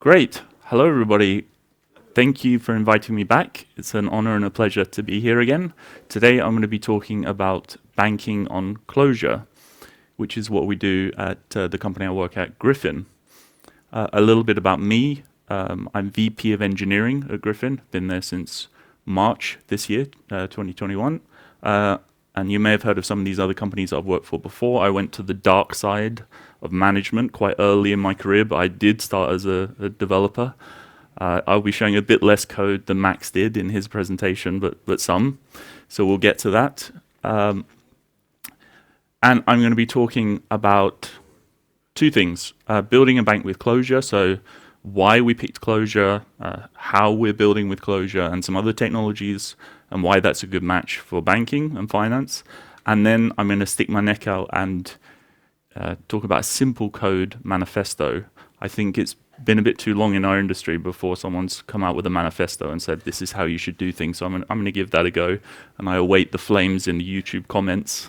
Great. Hello, everybody. Thank you for inviting me back. It's an honor and a pleasure to be here again. Today, I'm going to be talking about banking on Clojure, which is what we do at the company I work at, Griffin. A little bit about me. I'm VP of Engineering at Griffin. Been there since March this year, 2021. And you may have heard of some of these other companies I've worked for before. I went to the dark side of management quite early in my career, but I did start as a developer. I'll be showing a bit less code than Max did in his presentation, but some. So we'll get to that. And I'm going to be talking about two things. Building a bank with Clojure, so why we picked Clojure, how we're building with Clojure, and some other technologies, and why that's a good match for banking and finance. And then I'm going to stick my neck out and talk about a simple code manifesto. I think it's been a bit too long in our industry before someone's come out with a manifesto and said, this is how you should do things. So I'm going to give that a go, and I await the flames in the YouTube comments.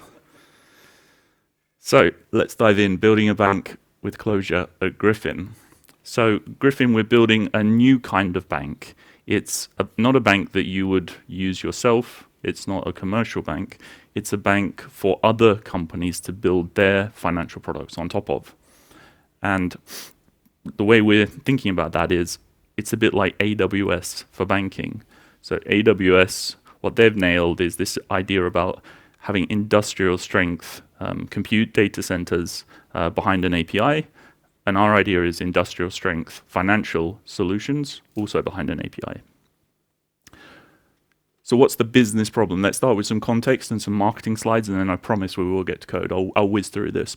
So let's dive in, building a bank with Clojure at Griffin. So Griffin, we're building a new kind of bank. It's not a bank that you would use yourself. It's not a commercial bank. It's a bank for other companies to build their financial products on top of. And the way we're thinking about that is it's a bit like AWS for banking. So AWS, what they've nailed is this idea about having industrial strength compute data centers behind an API. And our idea is industrial strength financial solutions also behind an API. So what's the business problem? Let's start with some context and some marketing slides, and then I promise we will get to code. I'll whiz through this.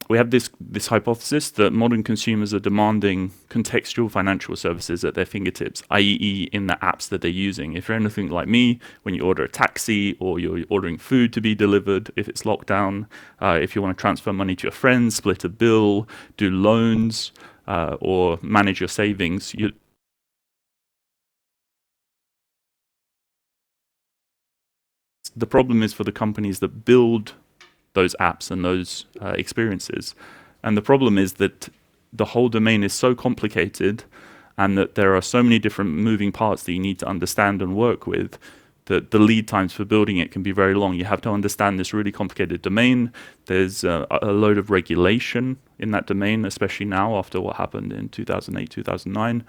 We have this hypothesis that modern consumers are demanding contextual financial services at their fingertips, i.e. in the apps that they're using. If you're anything like me, when you order a taxi or you're ordering food to be delivered, if it's lockdown, if you want to transfer money to your friends, split a bill, do loans, or manage your savings, the problem is for the companies that build those apps and those experiences. And the problem is that the whole domain is so complicated and that there are so many different moving parts that you need to understand and work with that the lead times for building it can be very long. You have to understand this really complicated domain. There's a load of regulation in that domain, especially now after what happened in 2008, 2009.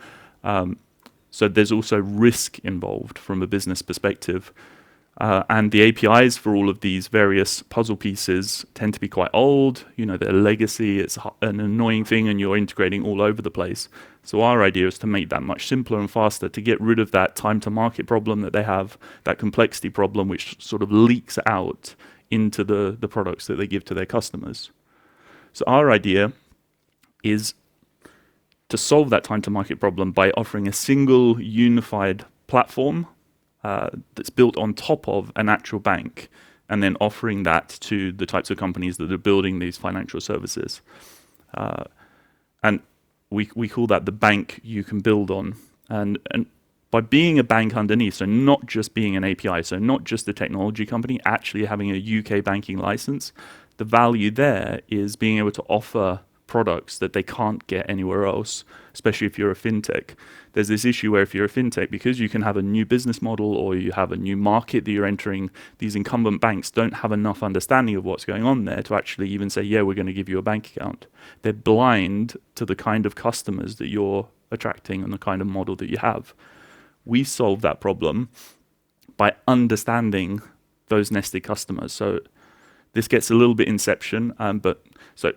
So there's also risk involved from a business perspective. And the APIs for all of these various puzzle pieces tend to be quite old. You know, they're legacy, it's an annoying thing, and you're integrating all over the place. So our idea is to make that much simpler and faster, to get rid of that time to market problem that they have, that complexity problem, which sort of leaks out into the products that they give to their customers. So our idea is to solve that time to market problem by offering a single unified platform that's built on top of an actual bank, and then offering that to the types of companies that are building these financial services. And we call that the bank you can build on. And by being a bank underneath, so not just being an API, so not just a technology company, actually having a UK banking license, the value there is being able to offer products that they can't get anywhere else, especially if you're a fintech. There's this issue where if you're a fintech, because you can have a new business model or you have a new market that you're entering, these incumbent banks don't have enough understanding of what's going on there to actually even say, yeah, we're going to give you a bank account. They're blind to the kind of customers that you're attracting and the kind of model that you have. We solve that problem by understanding those nested customers. So this gets a little bit inception, so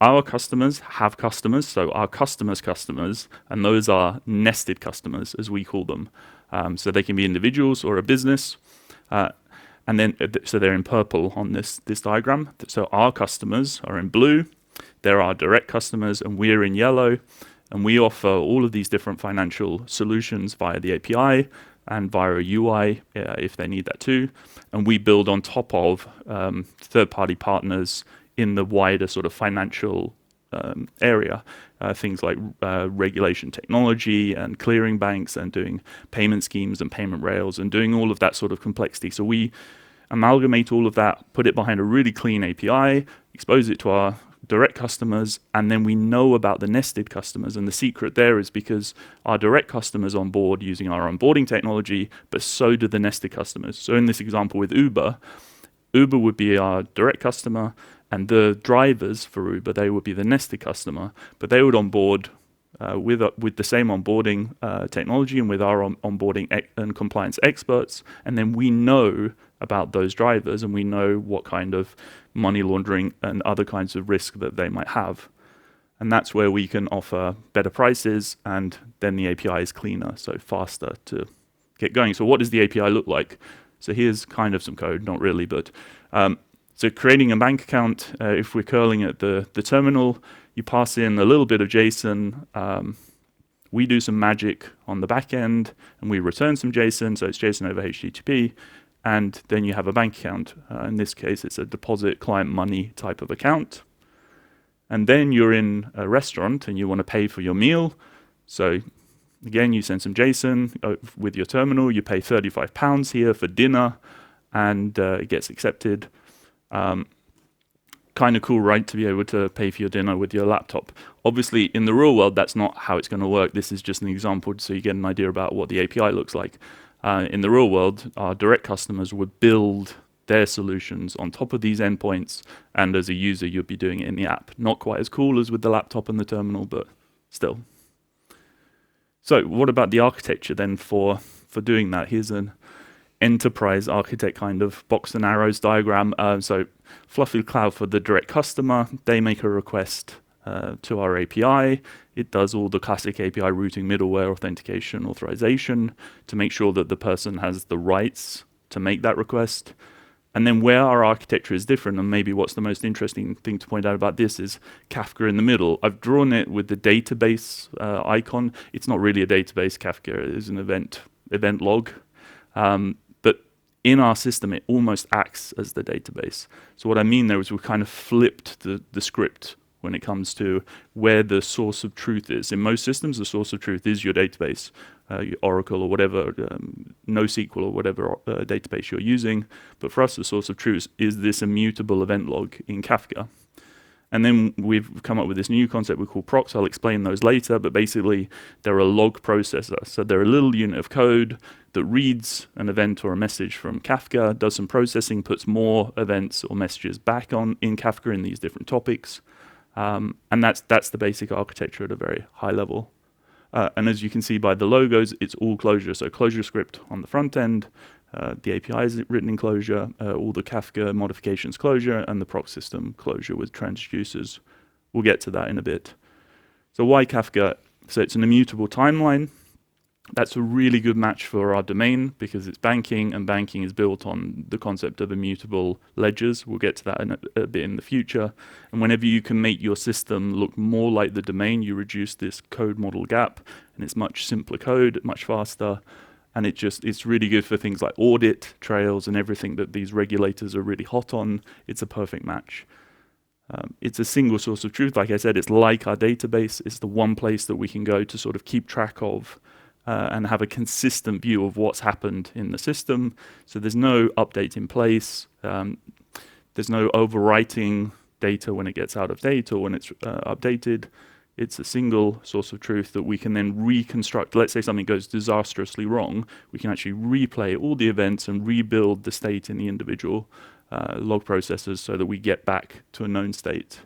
our customers have customers, so our customers' customers, and those are nested customers, as we call them. So they can be individuals or a business, and then so they're in purple on this diagram. So our customers are in blue, they're our direct customers, and we're in yellow, and we offer all of these different financial solutions via the API and via a UI if they need that too, and we build on top of third-party partners in the wider sort of financial area, things like regulation technology and clearing banks and doing payment schemes and payment rails and doing all of that sort of complexity. So we amalgamate all of that, put it behind a really clean API, expose it to our direct customers, and then we know about the nested customers. And the secret there is because our direct customers on board using our onboarding technology, but so do the nested customers. So in this example with Uber, Uber would be our direct customer, and the drivers for Uber, they would be the nested customer, but they would onboard with the same onboarding technology and with our onboarding and compliance experts, and then we know about those drivers and we know what kind of money laundering and other kinds of risk that they might have. And that's where we can offer better prices, and then the API is cleaner, so faster to get going. So what does the API look like? So here's kind of some code, not really, but so creating a bank account, if we're curling at the terminal, you pass in a little bit of JSON. We do some magic on the back end, and we return some JSON, so it's JSON over HTTP, and then you have a bank account. In this case, it's a deposit client money type of account. And then you're in a restaurant and you want to pay for your meal. So again, you send some JSON with your terminal, you pay £35 here for dinner, and it gets accepted. Kind of cool, right, to be able to pay for your dinner with your laptop. Obviously, in the real world, that's not how it's going to work. This is just an example so you get an idea about what the API looks like. In the real world, our direct customers would build their solutions on top of these endpoints, and as a user, you'd be doing it in the app. Not quite as cool as with the laptop and the terminal, but still. So what about the architecture then for doing that? Here's an enterprise architect kind of box and arrows diagram. So Fluffy Cloud for the direct customer, they make a request to our API. It does all the classic API routing, middleware, authentication, authorization to make sure that the person has the rights to make that request. And then where our architecture is different, and maybe what's the most interesting thing to point out about this is Kafka in the middle. I've drawn it with the database icon. It's not really a database. Kafka is an event log. But in our system, it almost acts as the database. So what I mean there is we've kind of flipped the script when it comes to where the source of truth is. In most systems, the source of truth is your database, your Oracle or whatever, NoSQL or whatever database you're using. But for us, the source of truth is this immutable event log in Kafka. And then we've come up with this new concept we call Procs. I'll explain those later, but basically they're a log processor. So they're a little unit of code that reads an event or a message from Kafka, does some processing, puts more events or messages back on in Kafka in these different topics. And that's the basic architecture at a very high level. And as you can see by the logos, it's all Clojure. So Clojure script on the front end, the API is written in Clojure, all the Kafka modifications Clojure, and the Proc system Clojure with transducers. We'll get to that in a bit. So why Kafka? So it's an immutable timeline. That's a really good match for our domain because it's banking, and banking is built on the concept of immutable ledgers. We'll get to that in a bit in the future. And whenever you can make your system look more like the domain, you reduce this code model gap, and it's much simpler code, much faster. And it's really good for things like audit trails and everything that these regulators are really hot on. It's a perfect match. It's a single source of truth. Like I said, it's like our database. It's the one place that we can go to sort of keep track of and have a consistent view of what's happened in the system. So there's no update in place. There's no overwriting data when it gets out of date or when it's updated. It's a single source of truth that we can then reconstruct. Let's say something goes disastrously wrong. We can actually replay all the events and rebuild the state in the individual log processors so that we get back to a known state.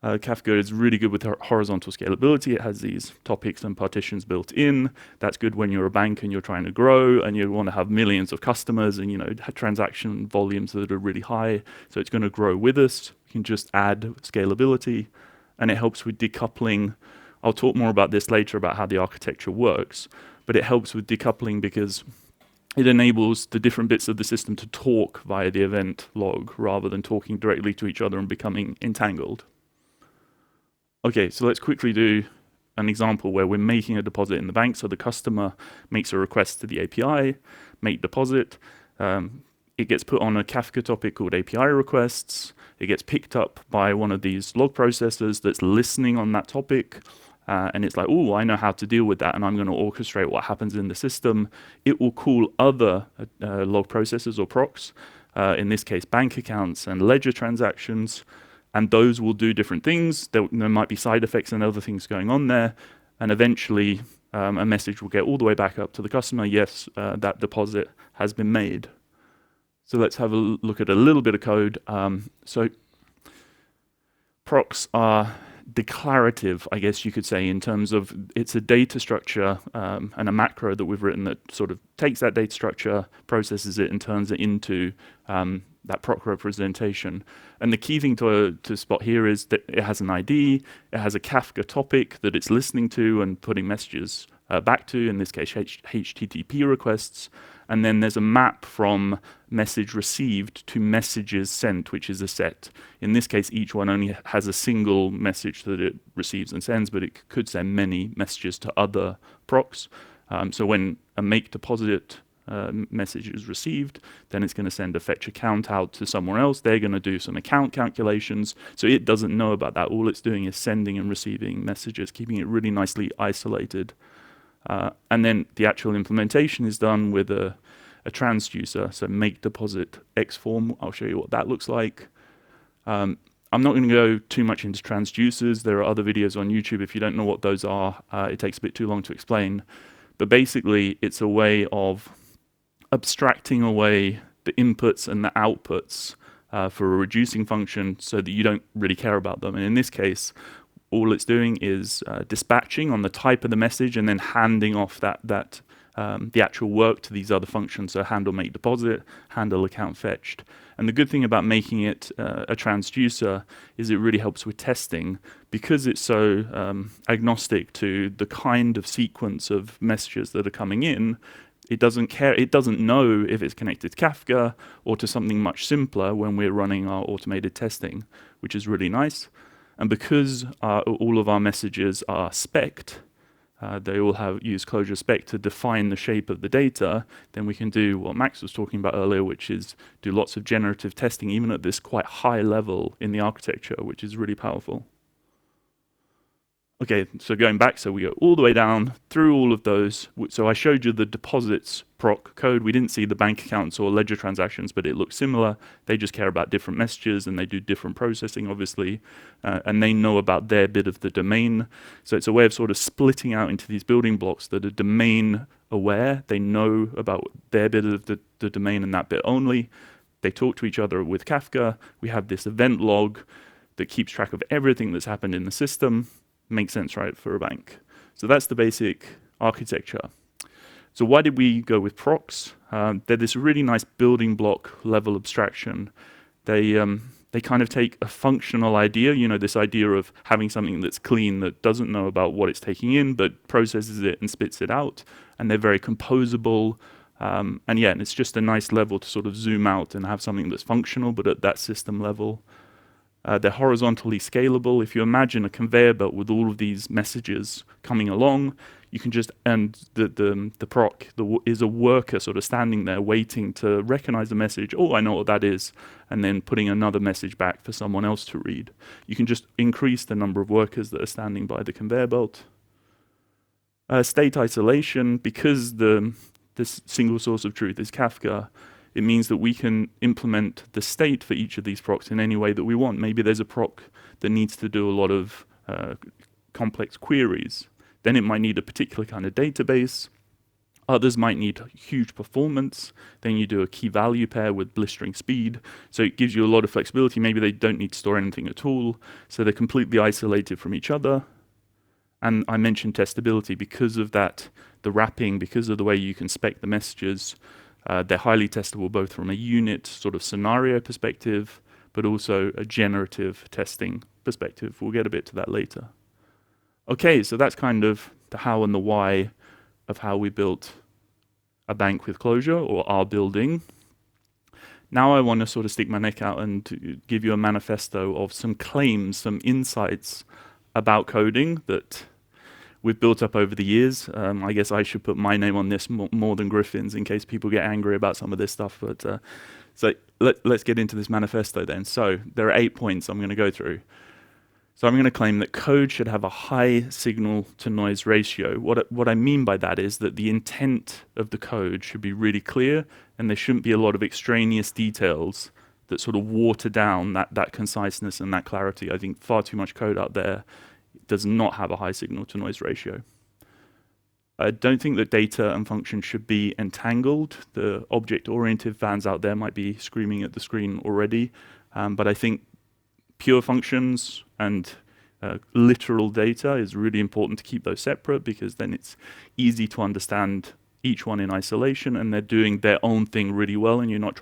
Kafka is really good with horizontal scalability. It has these topics and partitions built in. That's good when you're a bank and you're trying to grow and you want to have millions of customers and transaction volumes that are really high. So it's going to grow with us. You can just add scalability, and it helps with decoupling. I'll talk more about this later about how the architecture works, but it helps with decoupling because it enables the different bits of the system to talk via the event log rather than talking directly to each other and becoming entangled. Okay, so let's quickly do an example where we're making a deposit in the bank. So the customer makes a request to the API, make deposit. It gets put on a Kafka topic called API requests. It gets picked up by one of these log processors that's listening on that topic. And it's like, oh, I know how to deal with that, and I'm going to orchestrate what happens in the system. It will call other log processors or procs, in this case, bank accounts and ledger transactions. and those will do different things. There might be side effects and other things going on there, and eventually a message will get all the way back up to the customer. Yes, that deposit has been made. So let's have a look at a little bit of code. So procs are declarative, I guess you could say, in terms of it's a data structure and a macro that we've written that sort of takes that data structure, processes it, and turns it into that proc representation. And the key thing to spot here is that it has an ID, it has a Kafka topic that it's listening to and putting messages back to, in this case HTTP requests, and then there's a map from message received to messages sent, which is a set. In this case, each one only has a single message that it receives and sends, but it could send many messages to other procs. So when a make deposit message is received, then it's going to send a fetch account out to somewhere else. They're going to do some account calculations. So it doesn't know about that. All it's doing is sending and receiving messages, keeping it really nicely isolated. And then the actual implementation is done with a transducer. So make deposit X form. I'll show you what that looks like. I'm not going to go too much into transducers. There are other videos on YouTube. If you don't know what those are, it takes a bit too long to explain. But basically, it's a way of abstracting away the inputs and the outputs for a reducing function so that you don't really care about them. And in this case, all it's doing is dispatching on the type of the message and then handing off the actual work to these other functions. So handle make deposit, handle account fetched. And the good thing about making it a transducer is it really helps with testing because it's so agnostic to the kind of sequence of messages that are coming in. It doesn't care. It doesn't know if it's connected to Kafka or to something much simpler when we're running our automated testing, which is really nice. And because all of our messages are spec'd, they all use Clojure spec to define the shape of the data, then we can do what Max was talking about earlier, which is do lots of generative testing, even at this quite high level in the architecture, which is really powerful. Okay, so going back, so we go all the way down through all of those. So I showed you the deposits proc code. We didn't see the bank accounts or ledger transactions, but it looks similar. They just care about different messages and they do different processing, obviously, and they know about their bit of the domain. So it's a way of sort of splitting out into these building blocks that are domain aware. They know about their bit of the domain and that bit only. They talk to each other with Kafka. We have this event log that keeps track of everything that's happened in the system. Makes sense, right, for a bank. So that's the basic architecture. So why did we go with procs? They're this really nice building block level abstraction. They kind of take a functional idea, this idea of having something that's clean, that doesn't know about what it's taking in, but processes it and spits it out. And they're very composable. And it's just a nice level to sort of zoom out and have something that's functional, but at that system level. They're horizontally scalable. If you imagine a conveyor belt with all of these messages coming along, you can just, and the proc is a worker sort of standing there waiting to recognize the message. Oh, I know what that is. And then putting another message back for someone else to read. You can just increase the number of workers that are standing by the conveyor belt. State isolation, because this single source of truth is Kafka, it means that we can implement the state for each of these procs in any way that we want. Maybe there's a proc that needs to do a lot of complex queries. Then it might need a particular kind of database. Others might need huge performance. Then you do a key value pair with blistering speed. So it gives you a lot of flexibility. Maybe they don't need to store anything at all. So they're completely isolated from each other. And I mentioned testability because of that, the wrapping, because of the way you can spec the messages. They're highly testable both from a unit sort of scenario perspective, but also a generative testing perspective. We'll get a bit to that later. Okay, so that's kind of the how and the why of how we built a bank with Clojure, or our building. Now I want to sort of stick my neck out and give you a manifesto of some claims, some insights about coding that we've built up over the years. I guess I should put my name on this more than Griffin's in case people get angry about some of this stuff. But so let's get into this manifesto then. So there are 8 points I'm going to go through. So I'm going to claim that code should have a high signal to noise ratio. What I mean by that is that the intent of the code should be really clear and there shouldn't be a lot of extraneous details that sort of water down that conciseness and that clarity. I think far too much code out there does not have a high signal to noise ratio. I don't think that data and functions should be entangled. The object-oriented fans out there might be screaming at the screen already, but I think pure functions and literal data is really important to keep those separate, because then it's easy to understand each one in isolation, and they're doing their own thing really well, and you're not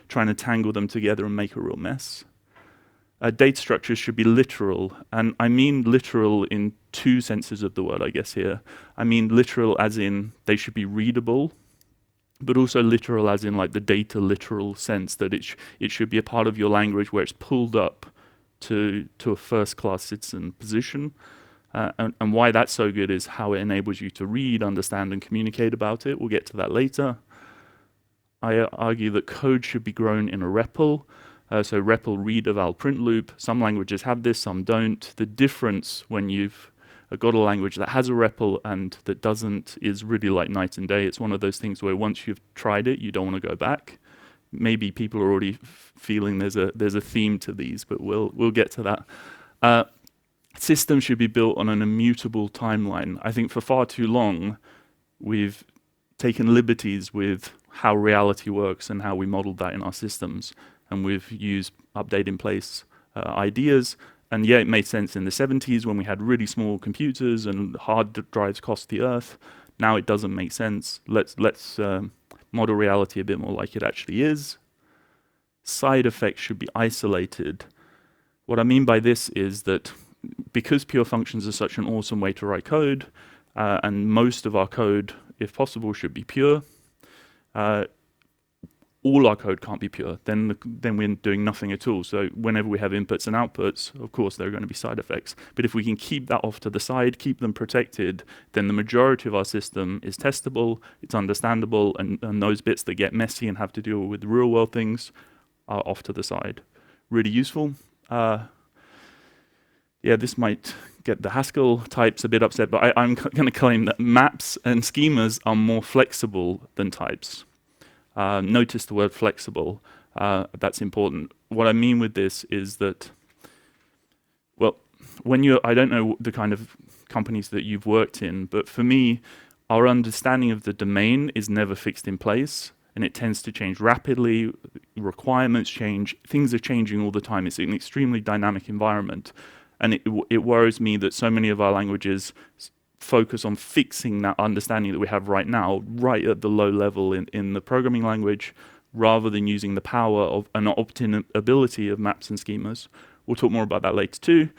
trying to tangle them together and make a real mess. Data structures should be literal, and I mean literal in two senses of the word, I guess, here. I mean literal as in they should be readable, but also literal as in like the data literal sense, that it should be a part of your language where it's pulled up to a first-class citizen position. And why that's so good is how it enables you to read, understand, and communicate about it. We'll get to that later. I argue that code should be grown in a REPL. So REPL read eval print loop. Some languages have this, some don't. The difference when you've got a language that has a REPL and that doesn't is really like night and day. It's one of those things where once you've tried it, you don't want to go back. Maybe people are already feeling there's a theme to these, but we'll get to that. Systems should be built on an immutable timeline. I think for far too long, we've taken liberties with how reality works and how we modeled that in our systems. And we've used update in place ideas. And yeah, it made sense in the 70s when we had really small computers and hard drives cost the earth. Now it doesn't make sense. Let's model reality a bit more like it actually is. Side effects should be isolated. What I mean by this is that because pure functions are such an awesome way to write code, and most of our code, if possible, should be pure, all our code can't be pure. Then we're doing nothing at all. So whenever we have inputs and outputs, of course, there are going to be side effects. But if we can keep that off to the side, keep them protected, then the majority of our system is testable, it's understandable, and those bits that get messy and have to deal with real world things are off to the side. Really useful. Yeah, this might get the Haskell types a bit upset, but I'm going to claim that maps and schemas are more flexible than types. Notice the word flexible. That's important. What I mean with this is that, well, I don't know the kind of companies that you've worked in, but for me, our understanding of the domain is never fixed in place, and it tends to change rapidly. Requirements change. Things are changing all the time. It's an extremely dynamic environment. And it worries me that so many of our languages focus on fixing that understanding that we have right now, right at the low level in the programming language, rather than using the power of an opt-in ability of maps and schemas. We'll talk more about that later too.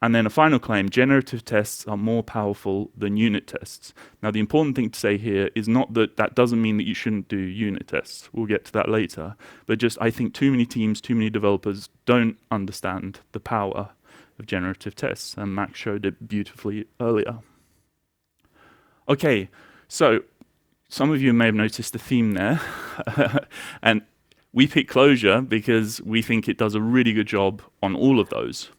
And then a final claim, generative tests are more powerful than unit tests. Now, the important thing to say here is not that doesn't mean that you shouldn't do unit tests. We'll get to that later. But just I think too many teams, too many developers don't understand the power of generative tests, and Max showed it beautifully earlier. Okay, so some of you may have noticed the theme there, and we picked Clojure because we think it does a really good job on all of those.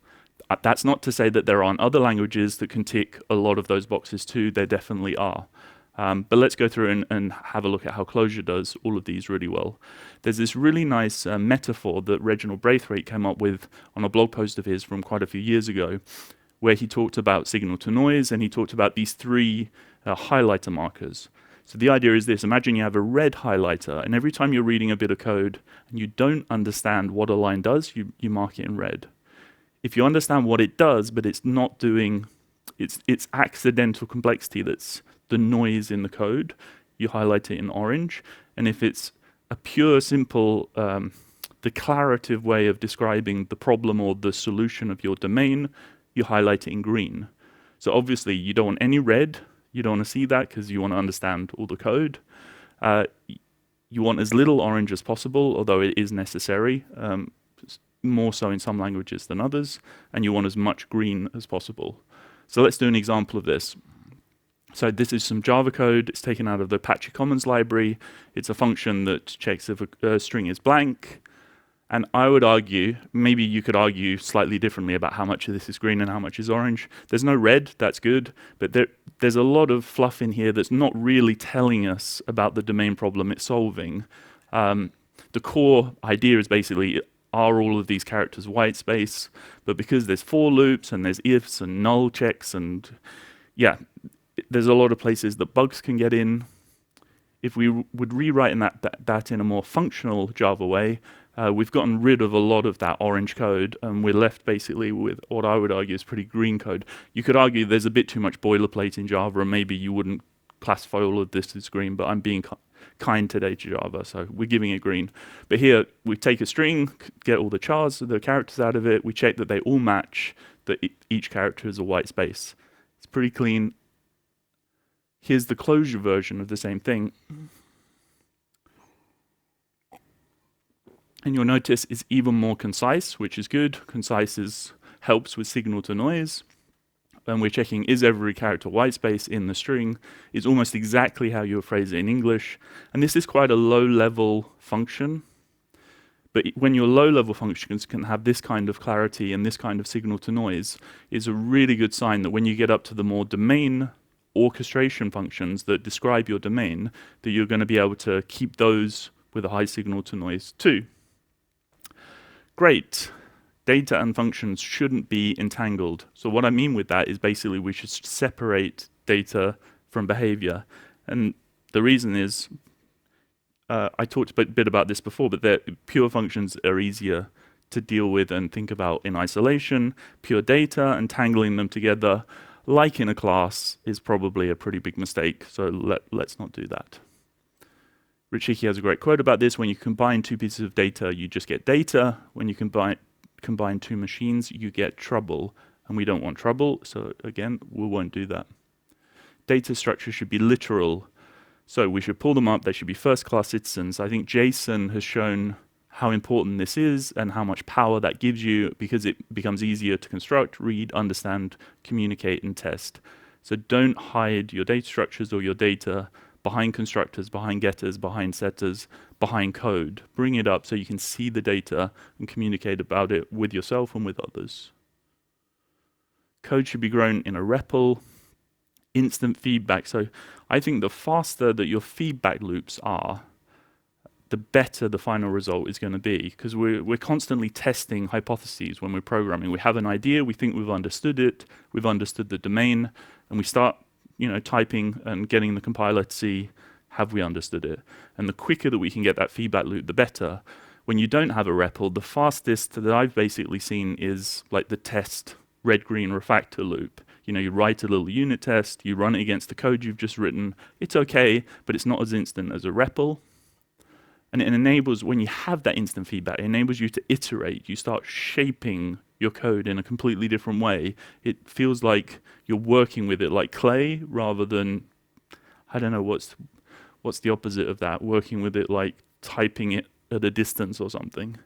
That's not to say that there aren't other languages that can tick a lot of those boxes too. There definitely are. But let's go through and have a look at how Clojure does all of these really well. There's this really nice metaphor that Reginald Braithwaite came up with on a blog post of his from quite a few years ago, where he talked about signal to noise, and he talked about these three highlighter markers. So the idea is this: imagine you have a red highlighter, and every time you're reading a bit of code and you don't understand what a line does, you mark it in red. If you understand what it does, but it's not doing, it's accidental complexity that's the noise in the code, you highlight it in orange. And if it's a pure, simple, declarative way of describing the problem or the solution of your domain, you highlight it in green. So obviously you don't want any red, you don't want to see that because you want to understand all the code. You want as little orange as possible, although it is necessary, more so in some languages than others, and you want as much green as possible. So let's do an example of this. So this is some Java code. It's taken out of the Apache Commons library. It's a function that checks if a string is blank. And I would argue, maybe you could argue slightly differently about how much of this is green and how much is orange. There's no red, that's good, but there's a lot of fluff in here that's not really telling us about the domain problem it's solving. the core idea is basically, are all of these characters white space? But because there's for loops and there's ifs and null checks, and yeah, there's a lot of places that bugs can get in. If we would rewrite that in a more functional Java way, we've gotten rid of a lot of that orange code, and we're left basically with what I would argue is pretty green code. You could argue there's a bit too much boilerplate in Java, and maybe you wouldn't classify all of this as green, but I'm being kind today to Java, so we're giving it green. But here, we take a string, get all the chars, the characters out of it, we check that they all match, that each character is a white space. It's pretty clean. Here's the Clojure version of the same thing. And you'll notice it's even more concise, which is good. Concise helps with signal to noise. And we're checking, is every character white space in the string? It's almost exactly how you would phrase it in English. And this is quite a low-level function. But when your low-level functions can have this kind of clarity and this kind of signal to noise, is a really good sign that when you get up to the more domain orchestration functions that describe your domain, that you're going to be able to keep those with a high signal to noise too. Great. Data and functions shouldn't be entangled. So what I mean with that is basically we should separate data from behavior. And the reason is, I talked a bit about this before, but pure functions are easier to deal with and think about in isolation. Pure data and tangling them together, like in a class, is probably a pretty big mistake. So let's not do that. Rich Hickey has a great quote about this. When you combine two pieces of data, you just get data. When you combine two machines, you get trouble. And we don't want trouble, so again, we won't do that. Data structure should be literal. So we should pull them up. They should be first-class citizens. I think Jason has shown how important this is and how much power that gives you, because it becomes easier to construct, read, understand, communicate, and test. So don't hide your data structures or your data behind constructors, behind getters, behind setters, behind code. Bring it up so you can see the data and communicate about it with yourself and with others. Code should be grown in a REPL. Instant feedback. So I think the faster that your feedback loops are, the better the final result is going to be, because we're constantly testing hypotheses when we're programming. We have an idea, we think we've understood it, we've understood the domain, and we start typing and getting the compiler to see, have we understood it? And the quicker that we can get that feedback loop, the better. When you don't have a REPL, the fastest that I've basically seen is like the test red-green refactor loop. You write a little unit test, you run it against the code you've just written. It's okay, but it's not as instant as a REPL. And it enables, when you have that instant feedback, it enables you to iterate. You start shaping your code in a completely different way. It feels like you're working with it like clay rather than, I don't know, what's the opposite of that? Working with it like typing it at a distance or something.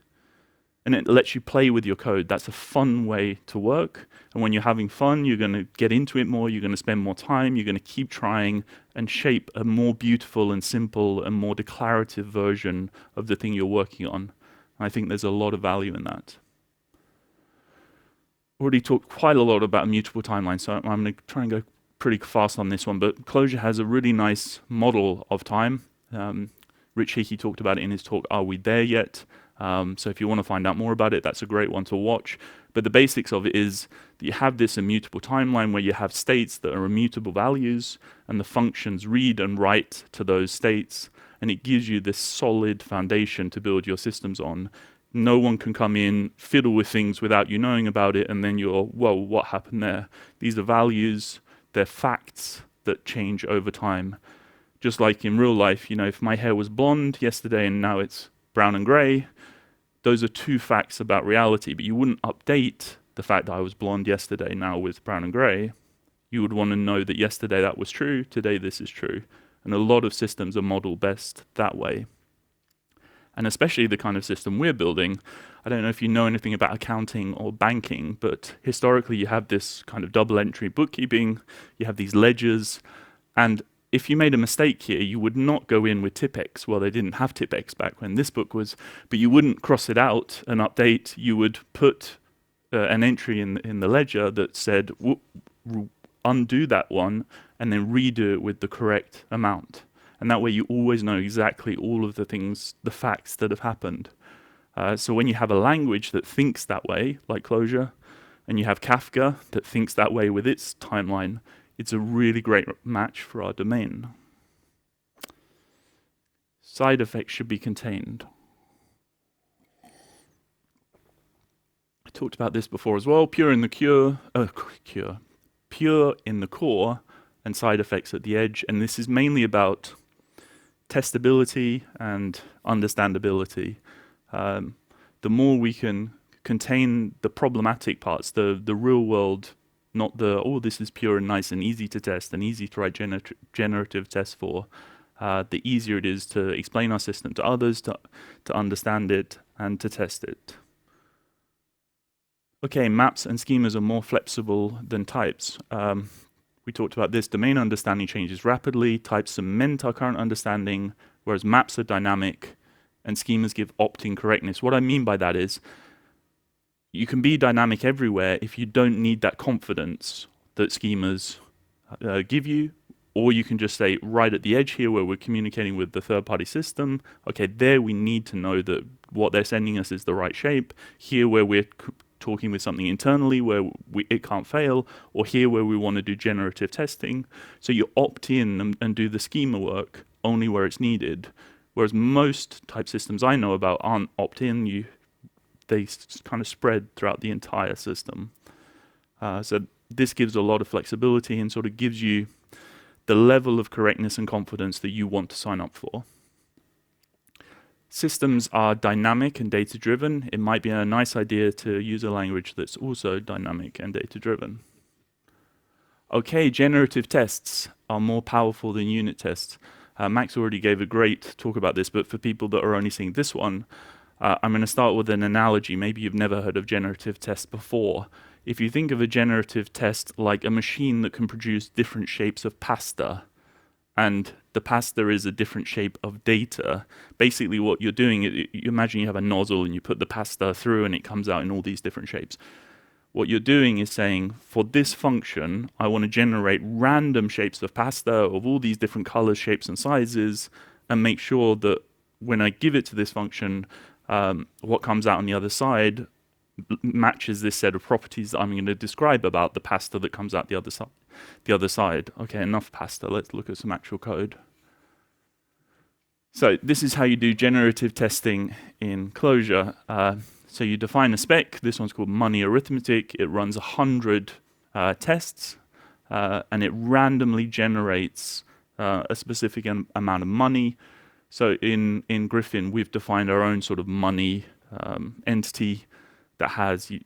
And it lets you play with your code. That's a fun way to work. And when you're having fun, you're going to get into it more, you're going to spend more time, you're going to keep trying and shape a more beautiful and simple and more declarative version of the thing you're working on. And I think there's a lot of value in that. Already talked quite a lot about mutable timelines, so I'm going to try and go pretty fast on this one. But Clojure has a really nice model of time. Rich Hickey talked about it in his talk, Are We There Yet? So if you want to find out more about it, that's a great one to watch. But the basics of it is that you have this immutable timeline where you have states that are immutable values, and the functions read and write to those states, and it gives you this solid foundation to build your systems on. No one can come in, fiddle with things without you knowing about it, and then you're, whoa, what happened there? These are values, they're facts that change over time. Just like in real life, if my hair was blonde yesterday and now it's brown and grey, those are two facts about reality, but you wouldn't update the fact that I was blonde yesterday now with brown and grey. You would want to know that yesterday that was true, today this is true. And a lot of systems are modeled best that way. And especially the kind of system we're building, I don't know if you know anything about accounting or banking, but historically you have this kind of double entry bookkeeping, you have these ledgers, and if you made a mistake here, you would not go in with Tipex. Well, they didn't have Tipex back when this book was, but you wouldn't cross it out and update. You would put an entry in the ledger that said, undo that one, and then redo it with the correct amount. And that way you always know exactly all of the things, the facts that have happened. So when you have a language that thinks that way, like Clojure, and you have Kafka that thinks that way with its timeline, it's a really great match for our domain. Side effects should be contained. I talked about this before as well. Pure in the core, and side effects at the edge. And this is mainly about testability and understandability. The more we can contain the problematic parts, the real world, not the, oh, this is pure and nice and easy to test and easy to write generative tests for, the easier it is to explain our system to others, to understand it, and to test it. Okay, maps and schemas are more flexible than types. We talked about this. Domain understanding changes rapidly. Types cement our current understanding, whereas maps are dynamic and schemas give opt-in correctness. What I mean by that is you can be dynamic everywhere if you don't need that confidence that schemas give you, or you can just say right at the edge here where we're communicating with the third-party system, okay, there we need to know that what they're sending us is the right shape. Here where we're talking with something internally where it can't fail, or here where we want to do generative testing. So you opt in and do the schema work only where it's needed. Whereas most type systems I know about aren't opt-in, they kind of spread throughout the entire system. So this gives a lot of flexibility and sort of gives you the level of correctness and confidence that you want to sign up for. Systems are dynamic and data-driven. It might be a nice idea to use a language that's also dynamic and data-driven. Okay, generative tests are more powerful than unit tests. Max already gave a great talk about this, but for people that are only seeing this one, I'm going to start with an analogy. Maybe you've never heard of generative tests before. If you think of a generative test like a machine that can produce different shapes of pasta, and the pasta is a different shape of data, basically what you're doing, you imagine you have a nozzle and you put the pasta through and it comes out in all these different shapes. What you're doing is saying, for this function, I want to generate random shapes of pasta of all these different colors, shapes, and sizes, and make sure that when I give it to this function, what comes out on the other side matches this set of properties that I'm going to describe about the pasta that comes out the other side. Okay, enough pasta. Let's look at some actual code. So this is how you do generative testing in Clojure. So you define a spec. This one's called money arithmetic. It runs 100 tests, and it randomly generates a specific amount of money. So in Griffin, we've defined our own sort of money entity that has it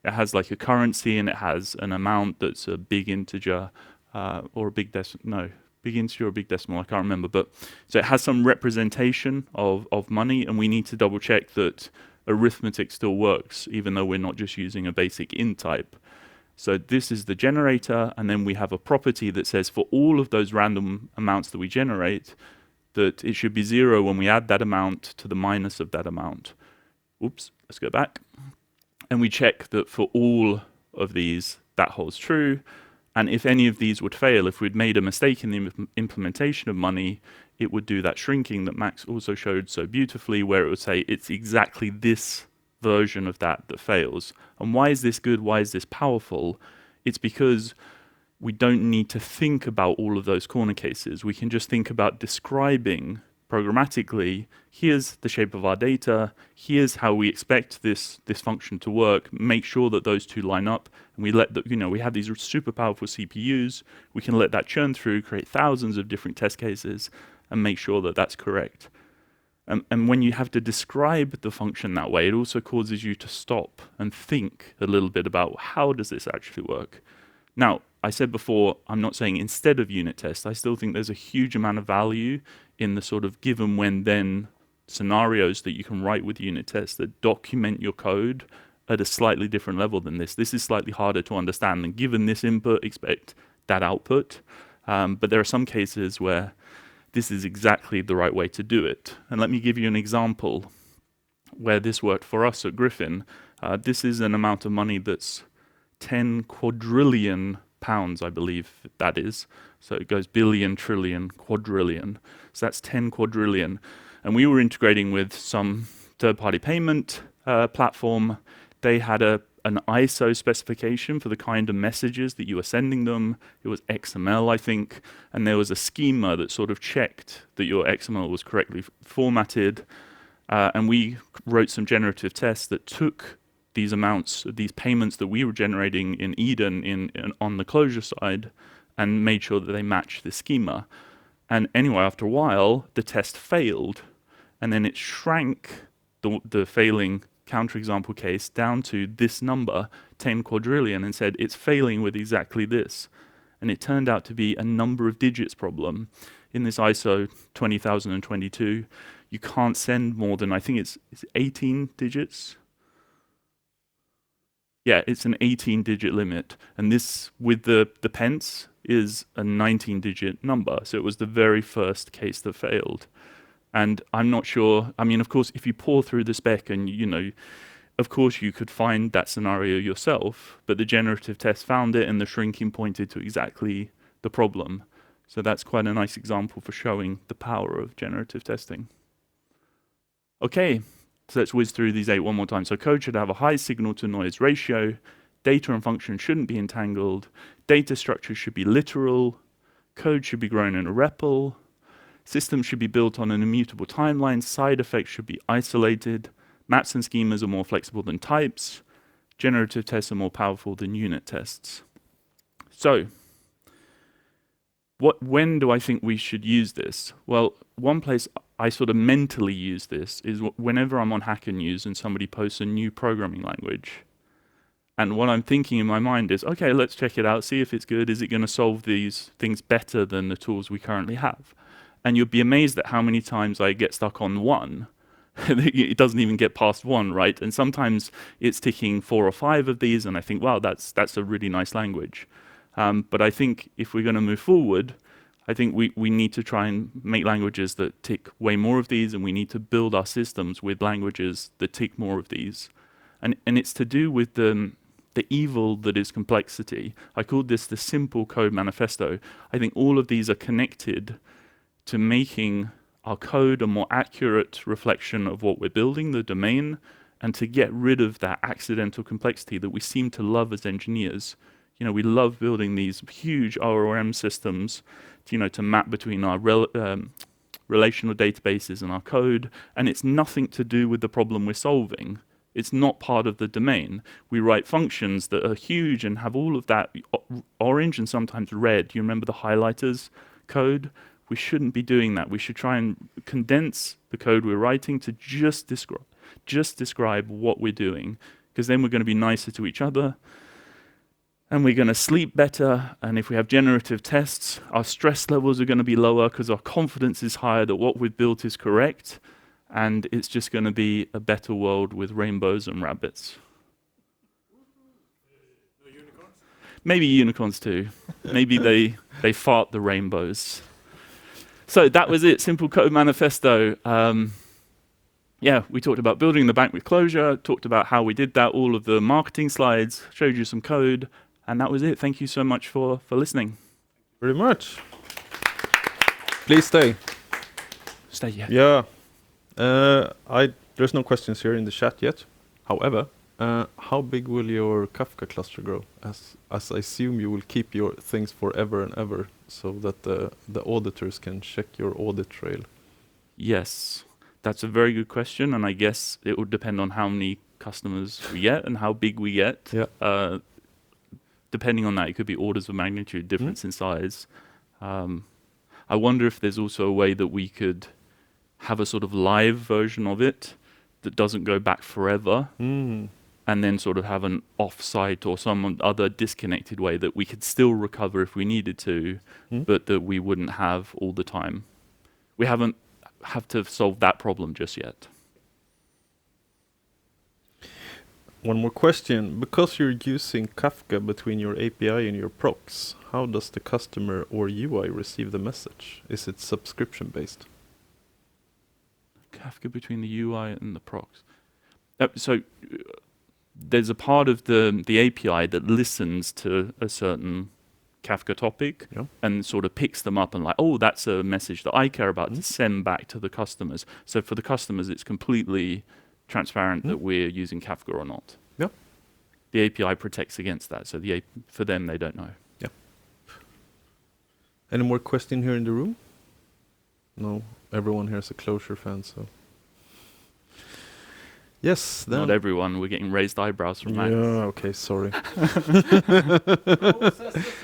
has like a currency, and it has an amount that's a big integer or a big big integer or big decimal, I can't remember. But so it has some representation of money, and we need to double check that arithmetic still works, even though we're not just using a basic int type. So this is the generator, and then we have a property that says for all of those random amounts that we generate, that it should be 0 when we add that amount to the minus of that amount. Oops, let's go back. And we check that for all of these, that holds true. And if any of these would fail, if we'd made a mistake in the implementation of money, it would do that shrinking that Max also showed so beautifully, where it would say it's exactly this version of that fails. And why is this good? Why is this powerful? It's because we don't need to think about all of those corner cases. We can just think about describing programmatically, here's the shape of our data, here's how we expect this function to work, make sure that those two line up, and we let we have these super powerful CPUs, we can let that churn through, create thousands of different test cases, and make sure that that's correct. And when you have to describe the function that way, it also causes you to stop and think a little bit about how does this actually work. Now, I said before, I'm not saying instead of unit tests. I still think there's a huge amount of value in the sort of given when then scenarios that you can write with unit tests that document your code at a slightly different level than this. This is slightly harder to understand, and given this input, expect that output. But there are some cases where this is exactly the right way to do it. And let me give you an example where this worked for us at Griffin. This is an amount of money that's 10 quadrillion pounds, I believe that is. So it goes billion, trillion, quadrillion. So that's 10 quadrillion. And we were integrating with some third-party payment platform. They had an ISO specification for the kind of messages that you were sending them. It was XML, I think. And there was a schema that sort of checked that your XML was correctly formatted. And we wrote some generative tests that took these amounts, these payments that we were generating in Eden on the Clojure side, and made sure that they matched the schema. And anyway, after a while, the test failed, and then it shrank the failing counterexample case down to this number, 10 quadrillion, and said it's failing with exactly this. And it turned out to be a number of digits problem. In this ISO 20022, you can't send more than, I think it's 18 digits. Yeah, it's an 18-digit limit, and this, with the pence, is a 19-digit number. So it was the very first case that failed. And I'm not sure, I mean, of course, if you pour through the spec and, of course you could find that scenario yourself, but the generative test found it and the shrinking pointed to exactly the problem. So that's quite a nice example for showing the power of generative testing. Okay. So let's whiz through these 8 one more time. So code should have a high signal to noise ratio. Data and functions shouldn't be entangled. Data structure should be literal. Code should be grown in a REPL. Systems should be built on an immutable timeline. Side effects should be isolated. Maps and schemas are more flexible than types. Generative tests are more powerful than unit tests. So when do I think we should use this? Well, one place I sort of mentally use this is whenever I'm on Hacker News and somebody posts a new programming language. And what I'm thinking in my mind is, okay, let's check it out, see if it's good. Is it going to solve these things better than the tools we currently have? And you'll be amazed at how many times I get stuck on one. It doesn't even get past one, right? And sometimes it's ticking 4 or 5 of these, and I think, wow, that's a really nice language. But I think if we're going to move forward, I think we need to try and make languages that tick way more of these, and we need to build our systems with languages that tick more of these. And it's to do with the evil that is complexity. I called this the simple code manifesto. I think all of these are connected to making our code a more accurate reflection of what we're building, the domain, and to get rid of that accidental complexity that we seem to love as engineers. We love building these huge ORM systems, to map between our relational databases and our code, and it's nothing to do with the problem we're solving. It's not part of the domain. We write functions that are huge and have all of that orange and sometimes red. You remember the highlighters code? We shouldn't be doing that. We should try and condense the code we're writing to just describe what we're doing, because then we're going to be nicer to each other. And we're going to sleep better, and if we have generative tests, our stress levels are going to be lower because our confidence is higher that what we've built is correct, and it's just going to be a better world with rainbows and rabbits. No unicorns? Maybe unicorns too. Maybe they fart the rainbows. So that was it, Simple Code Manifesto. We talked about building the bank with Clojure, talked about how we did that, all of the marketing slides, showed you some code, and that was it. Thank you so much for listening. Very much. Please stay. Stay, yeah. Yeah. There's no questions here in the chat yet. However, how big will your Kafka cluster grow? As I assume you will keep your things forever and ever, so that the auditors can check your audit trail. Yes, that's a very good question, and I guess it would depend on how many customers we get and how big we get. Yeah. Depending on that, it could be orders of magnitude difference in size. I wonder if there's also a way that we could have a sort of live version of it that doesn't go back forever, and then sort of have an off-site or some other disconnected way that we could still recover if we needed to, but that we wouldn't have all the time. We haven't have to solve that problem just yet. One more question. Because you're using Kafka between your API and your Procs, how does the customer or UI receive the message? Is it subscription-based? Kafka between the UI and the Procs. So there's a part of the API that listens to a certain Kafka topic Yeah. and sort of picks them up and like, oh, that's a message that I care about to send back to the customers. So for the customers, it's completely transparent that we're using Kafka or not. Yeah. The API protects against that. So for them, they don't know. Yeah. Any more question here in the room? No, everyone here is a Clojure fan, so. Yes, then. Not everyone. We're getting raised eyebrows from Max. Yeah, okay, sorry. Processes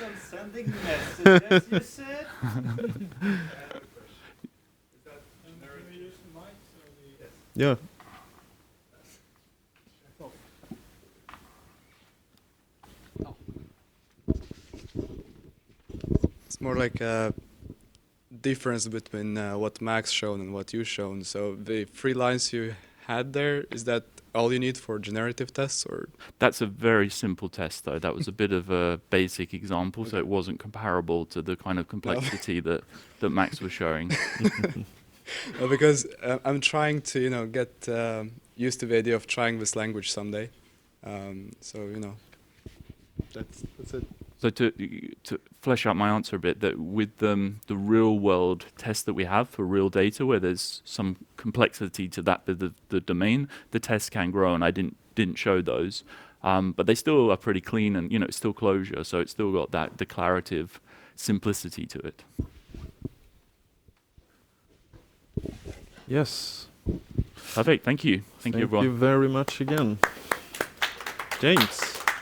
and sending messages, you said? Yeah. It's more like a difference between what Max shown and what you shown. So the 3 lines you had there, is that all you need for generative tests, or? That's a very simple test, though. That was a bit of a basic example, so it wasn't comparable to the kind of complexity that Max was showing. Because I'm trying to, get used to the idea of trying this language someday. So, that's it. So to flesh out my answer a bit, that with the real world tests that we have for real data, where there's some complexity to that the domain, the tests can grow, and I didn't show those, but they still are pretty clean, and it's still Clojure, so it's still got that declarative simplicity to it. Yes. Perfect. Thank you. Thank you, everyone. Thank you very much again. James.